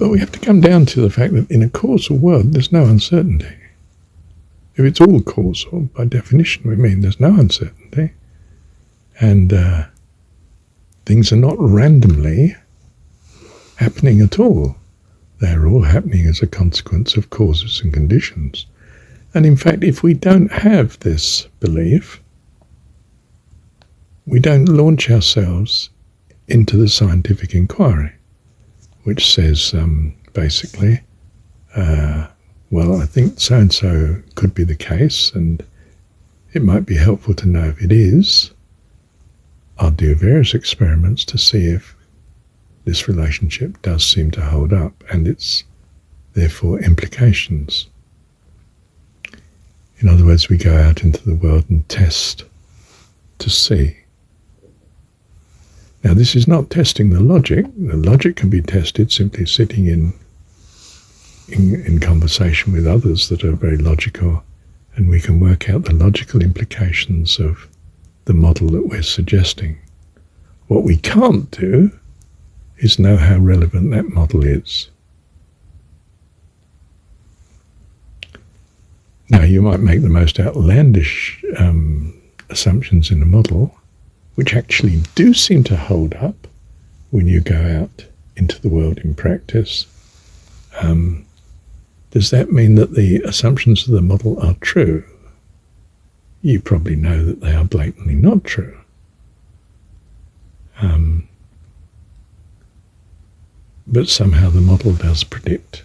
But we have to come down to the fact that in a causal world, there's no uncertainty. If it's all causal, by definition, we mean there's no uncertainty. And things are not randomly happening at all. They're all happening as a consequence of causes and conditions. And in fact, if we don't have this belief, we don't launch ourselves into the scientific inquiry, which says basically, well, I think so-and-so could be the case, and it might be helpful to know if it is. I'll do various experiments to see if this relationship does seem to hold up, and its therefore implications. In other words, we go out into the world and test to see. Now, this is not testing the logic. The logic can be tested simply sitting in conversation with others that are very logical, and we can work out the logical implications of the model that we're suggesting. What we can't do is know how relevant that model is. Now, you might make the most outlandish assumptions in a model, which actually do seem to hold up when you go out into the world in practice. Does that mean that the assumptions of the model are true? You probably know that they are blatantly not true. But somehow the model does predict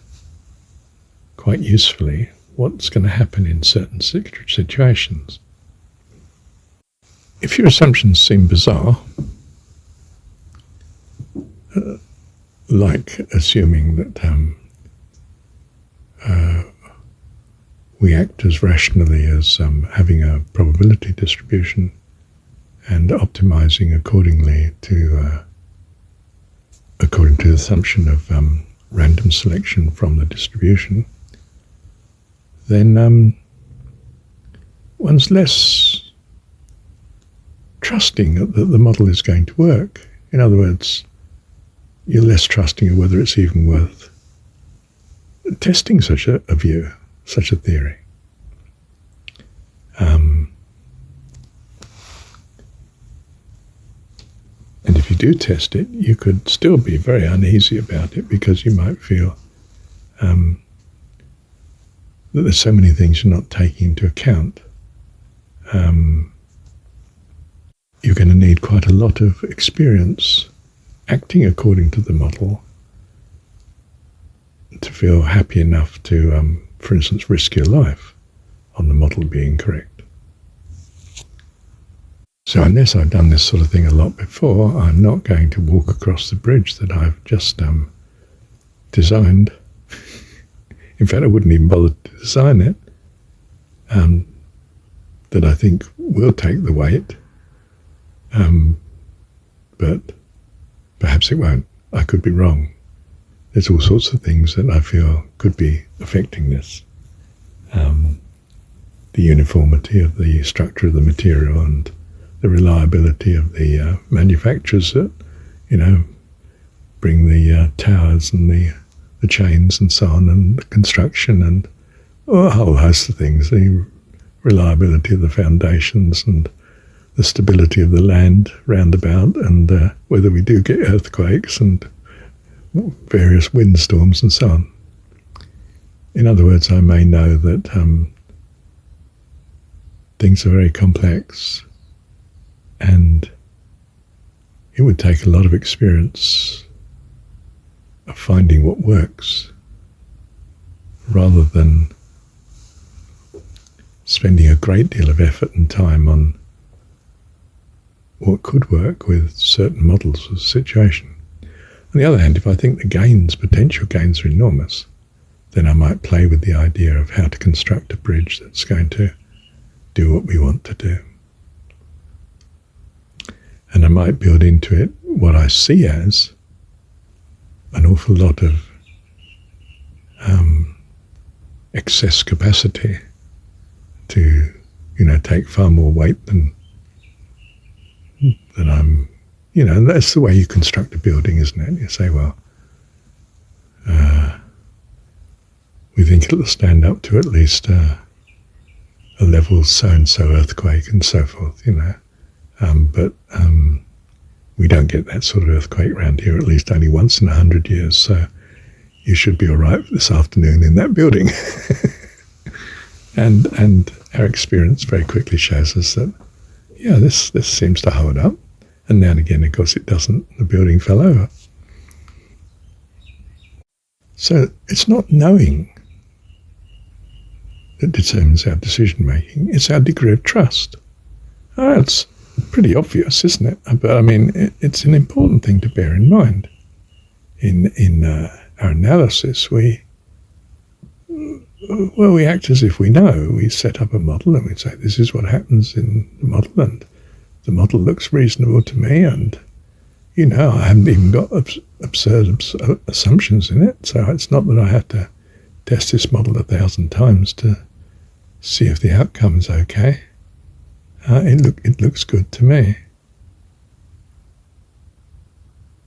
quite usefully what's going to happen in certain situations. If your assumptions seem bizarre, like assuming that we act as rationally as having a probability distribution and optimizing accordingly to according to the assumption of random selection from the distribution, then one's less trusting that the model is going to work. In other words, you're less trusting of whether it's even worth testing such a view, such a theory. And if you do test it, you could still be very uneasy about it, because you might feel that there's so many things you're not taking into account. You're going to need quite a lot of experience acting according to the model to feel happy enough to, for instance, risk your life on the model being correct. So unless I've done this sort of thing a lot before, I'm not going to walk across the bridge that I've just designed. In fact, I wouldn't even bother to design it, that I think will take the weight, but perhaps it won't. I could be wrong. There's all sorts of things that I feel could be affecting this. The uniformity of the structure of the material and the reliability of the manufacturers that, bring the towers and the chains and so on, and the construction and a whole host of things, the reliability of the foundations and the stability of the land roundabout, and whether we do get earthquakes and various windstorms and so on. In other words, I may know that things are very complex, and it would take a lot of experience of finding what works, rather than spending a great deal of effort and time on what could work with certain models of the situation. On the other hand, if I think the potential gains are enormous, then I might play with the idea of how to construct a bridge that's going to do what we want to do. And I might build into it what I see as an awful lot of excess capacity to, take far more weight than I'm, that's the way you construct a building, isn't it? You say, well, we think it'll stand up to at least a level so-and-so earthquake and so forth, but we don't get that sort of earthquake around here, at least only once in 100 years, so you should be all right this afternoon in that building. and our experience very quickly shows us that, yeah, this seems to hold up. And now and again, of course, it doesn't. The building fell over. So it's not knowing that determines our decision-making. It's our degree of trust. Oh, it's pretty obvious, isn't it? But I mean, it's an important thing to bear in mind. In our analysis, we act as if we know. We set up a model and we say, this is what happens in the model, and the model looks reasonable to me, and I haven't even got absurd assumptions in it, so it's not that I have to test this model 1,000 times to see if the outcome is okay. It looks good to me.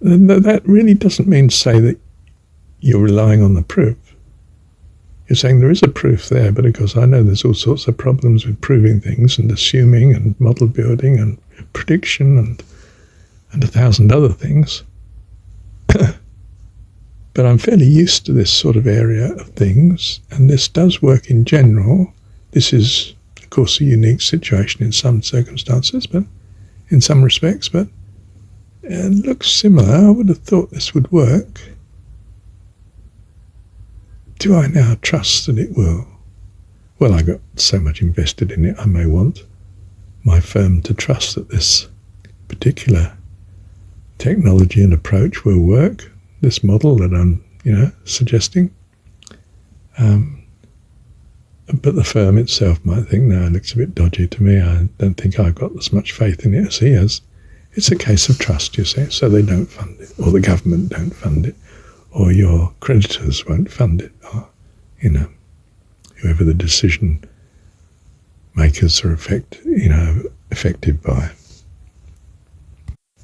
And that really doesn't mean to say that you're relying on the proof. You're saying there is a proof there, but of course I know there's all sorts of problems with proving things and assuming and model building and prediction and 1,000 other things. But I'm fairly used to this sort of area of things, and this does work in general. This is, of course, a unique situation in some circumstances, but in some respects, but it looks similar. I would have thought this would work. Do I now trust that it will? Well, I got so much invested in it, I may want my firm to trust that this particular technology and approach will work, this model that I'm, suggesting. But the firm itself might think, no, it looks a bit dodgy to me. I don't think I've got as much faith in it as he has. It's a case of trust, you see, so they don't fund it, or the government don't fund it, or your creditors won't fund it, or, whoever the decision makers are affected by.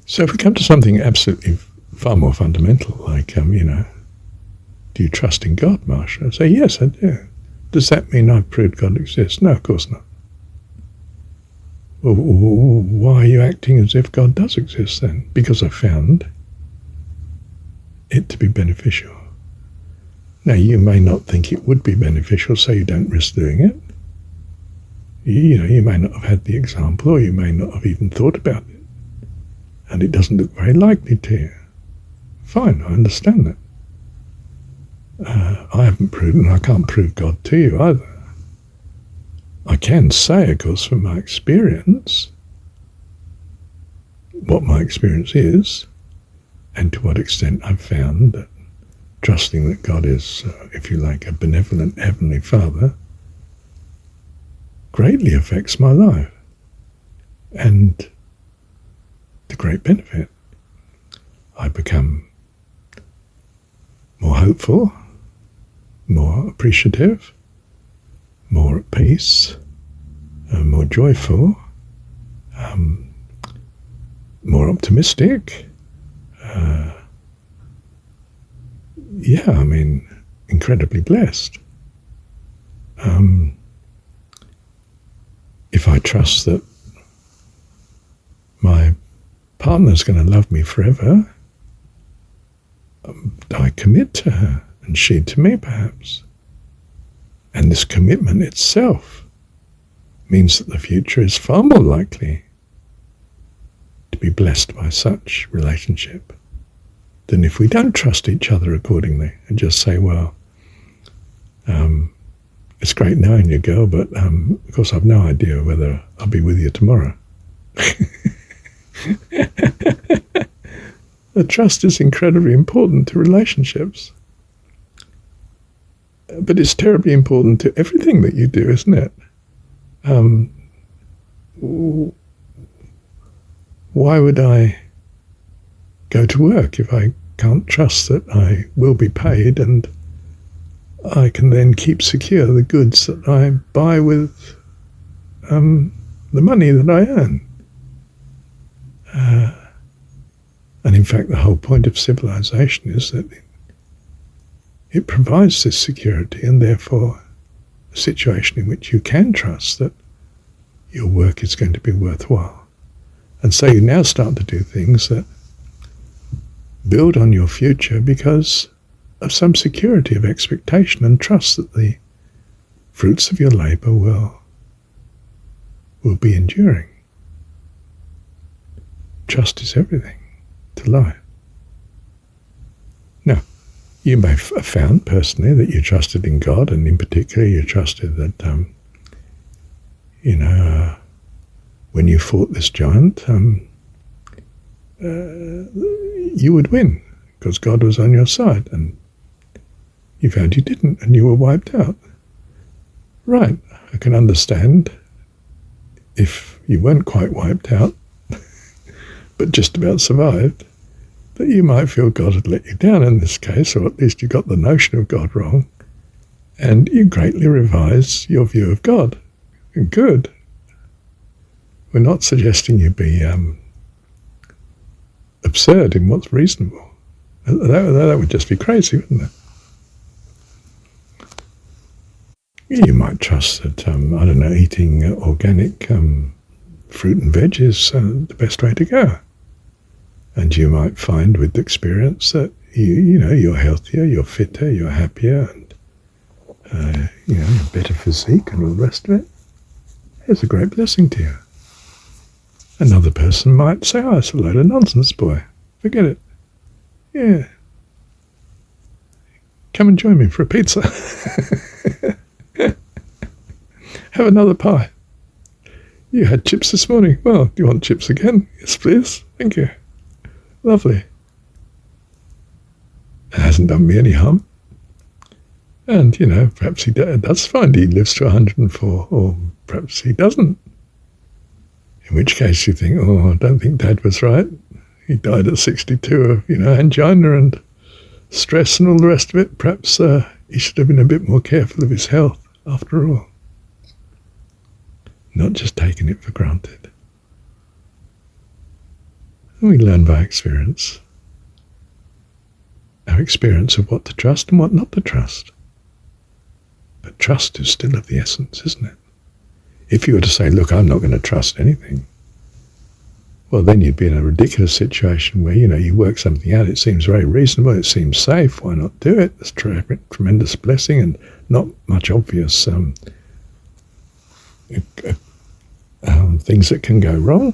So if we come to something absolutely far more fundamental, like, do you trust in God, Marsha? I say, yes, I do. Does that mean I've proved God exists? No, of course not. Well, why are you acting as if God does exist then? Because I found it to be beneficial. Now, you may not think it would be beneficial, so you don't risk doing it. You may not have had the example, or you may not have even thought about it. And it doesn't look very likely to you. Fine, I understand that. I haven't proven, I can't prove God to you either. I can say, of course, from my experience, what my experience is, and to what extent I've found that trusting that God is, if you like, a benevolent Heavenly Father, greatly affects my life. And to great benefit. I become more hopeful, more appreciative, more at peace, more joyful, more optimistic. Incredibly blessed. If I trust that my partner's going to love me forever, I commit to her, and she to me, perhaps. And this commitment itself means that the future is far more likely to be blessed by such relationship than if we don't trust each other accordingly and just say, well, it's great knowing you, girl, but of course I've no idea whether I'll be with you tomorrow. The trust is incredibly important to relationships. But it's terribly important to everything that you do, isn't it? Why would I go to work if I can't trust that I will be paid and I can then keep secure the goods that I buy with the money that I earn? And in fact, the whole point of civilization is that it provides this security, and therefore a situation in which you can trust that your work is going to be worthwhile. And so you now start to do things that build on your future because of some security of expectation and trust that the fruits of your labour will be enduring. Trust is everything to life. Now, you may have found personally that you trusted in God, and in particular you trusted that, when you fought this giant, you would win because God was on your side, and you found you didn't and you were wiped out. Right, I can understand if you weren't quite wiped out, but just about survived, that you might feel God had let you down in this case, or at least you got the notion of God wrong, and you greatly revise your view of God. And good. We're not suggesting you be absurd in what's reasonable. That would just be crazy, wouldn't it? You might trust that, eating organic fruit and veg is the best way to go. And you might find with experience that, you're healthier, you're fitter, you're happier, and, a better physique and all the rest of it. It's a great blessing to you. Another person might say, it's a load of nonsense, boy. Forget it. Yeah. Come and join me for a pizza. Have another pie. You had chips this morning. Well, do you want chips again? Yes, please. Thank you. Lovely. It hasn't done me any harm. And, perhaps he does find he lives to 104, or perhaps he doesn't. In which case you think, I don't think Dad was right. He died at 62 of, angina and stress and all the rest of it. Perhaps he should have been a bit more careful of his health, after all. Not just taking it for granted. And we learn by experience. Our experience of what to trust and what not to trust. But trust is still of the essence, isn't it? If you were to say, look, I'm not going to trust anything, well, then you'd be in a ridiculous situation where, you work something out, it seems very reasonable, it seems safe, why not do it? There's tremendous blessing and not much obvious things that can go wrong.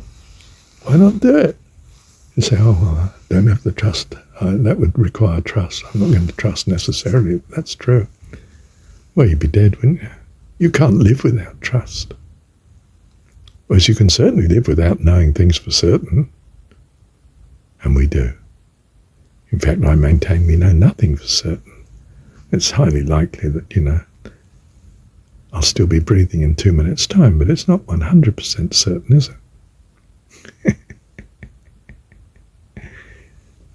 Why not do it? You say, I don't have the trust. That would require trust. I'm not going to trust necessarily. That's true. Well, you'd be dead, wouldn't you? You can't live without trust. Whereas you can certainly live without knowing things for certain. And we do. In fact, I maintain we know nothing for certain. It's highly likely that, I'll still be breathing in 2 minutes' time, but it's not 100% certain, is it?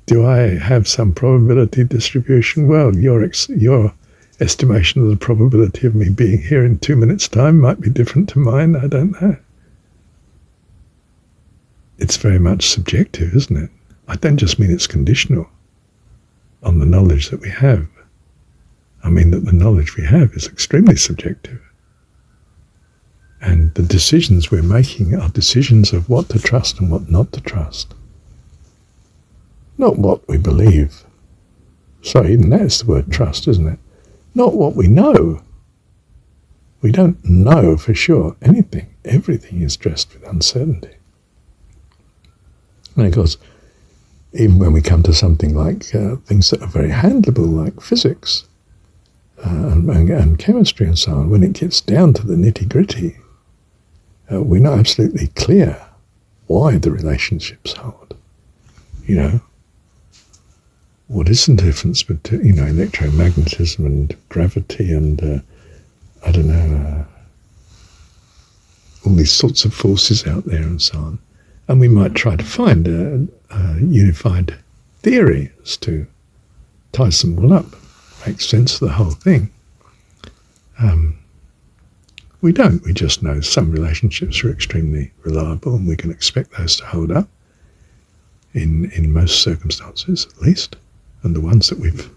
Do I have some probability distribution? Well, your estimation of the probability of me being here in 2 minutes' time might be different to mine. I don't know. It's very much subjective, isn't it? I don't just mean it's conditional on the knowledge that we have. I mean that the knowledge we have is extremely subjective. And the decisions we're making are decisions of what to trust and what not to trust. Not what we believe. Sorry, even that's the word trust, isn't it? Not what we know. We don't know for sure anything. Everything is dressed with uncertainty. And of course, even when we come to something like things that are very handleable, like physics and chemistry and so on, when it gets down to the nitty-gritty, we're not absolutely clear why the relationships hold. What is the difference between, electromagnetism and gravity and, all these sorts of forces out there and so on. And we might try to find a unified theory as to ties them all up, make sense of the whole thing. We don't. We just know some relationships are extremely reliable and we can expect those to hold up in most circumstances, at least. And the ones that we've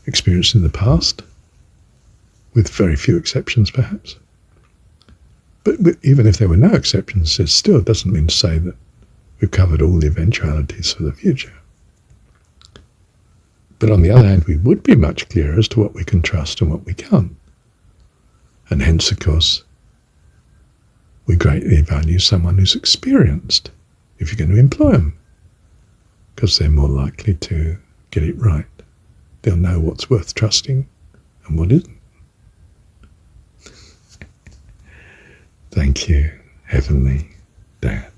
experienced in the past, with very few exceptions perhaps. But even if there were no exceptions, it still doesn't mean to say that we've covered all the eventualities for the future. But on the other hand, we would be much clearer as to what we can trust and what we can't. And hence, of course, we greatly value someone who's experienced if you're going to employ them, because they're more likely to get it right. They'll know what's worth trusting and what isn't. Thank you, Heavenly Dad.